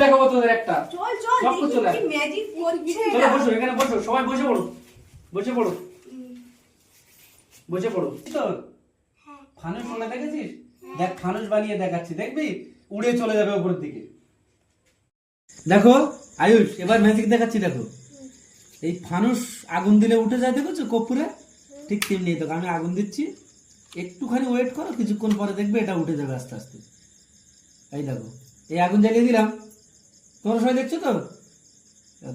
দেখাবো তোদের একটা। চল চল দেখি কি ম্যাজিক করছে। চলো বসো, এখানে বসো, সবাই বসে পড়ো, বসে পড়ো, বসে পড়ো। তো ফানুস মনে দেখেছিস? দেখ ফানুস বানিয়ে দেখাচ্ছি, দেখবি উড়ে চলে যাবে উপরের দিকে। দেখো আয়ুষ, এবার ম্যাজিক দেখাচ্ছি। দেখো এই ফানুস আগুন দিলে উঠে যায়, দেখেছো কর্পূরে? ঠিক তেমনি দেখো আমি আগুন দিচ্ছি, একটুখানি ওয়েট করো, কিছুক্ষণ পরে দেখবে এটা উঠে যাবে আস্তে আস্তে। এই দেখো এই আগুন জ্বালিয়ে দিলাম, তোমরা সবাই দেখছো তো?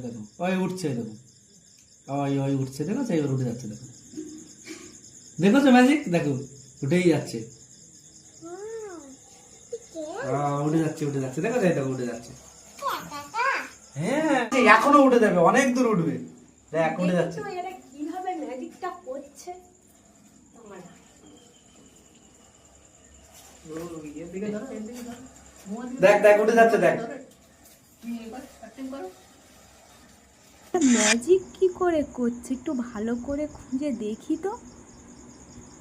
দেখো ওই উঠছে, দেখো ওই ওই উঠছে, দেখো এবার উঠে যাচ্ছে। দেখো দেখেছো ম্যাজিক? দেখো উঠেই যাচ্ছে, উঠে যাচ্ছে, উঠে যাচ্ছে, দেখো দেখো উঠে যাচ্ছে। হ্যাঁ এখনো উঠে যাবে, অনেক দূর উঠবে। দেখ উঠে যাচ্ছে। এরা কিভাবে ম্যাজিকটা করছে। দেখ দেখ উঠে যাচ্ছে, দেখ। ম্যাজিক কি করে করছে একটু ভালো করে খুঁজে দেখি তো,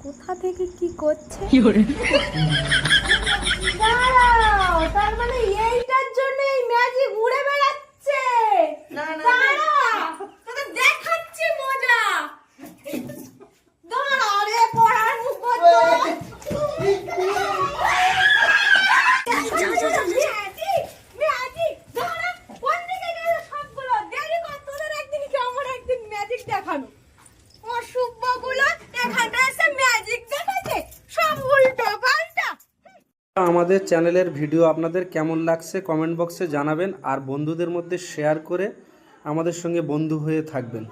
কোথা থেকে কি করছে। দাঁড়াও, তার মানে এইটার জন্য এই ম্যাজিক উড়ে বেড়াচ্ছে। দাঁড়াও, তোকে দেখাচ্ছি মজা। দাঁড়াও রে, পড়ার মুখ বন্ধ। ম্যাজিক দাঁড়া, কোন দিকে গেল সবগুলো? দেরি কর, তোদের একদিন কি আমার একদিন ম্যাজিক দেখানো। অসুব্বগুলো এখানে এসে ম্যাজিক দেখাচ্ছে, সব উল্টো পাল্টা। আমাদের চ্যানেলের ভিডিও আপনাদের কেমন লাগছে কমেন্ট বক্সে জানাবেন, আর বন্ধুদের মধ্যে শেয়ার করে আমাদের সঙ্গে বন্ধু হয়ে থাকবেন।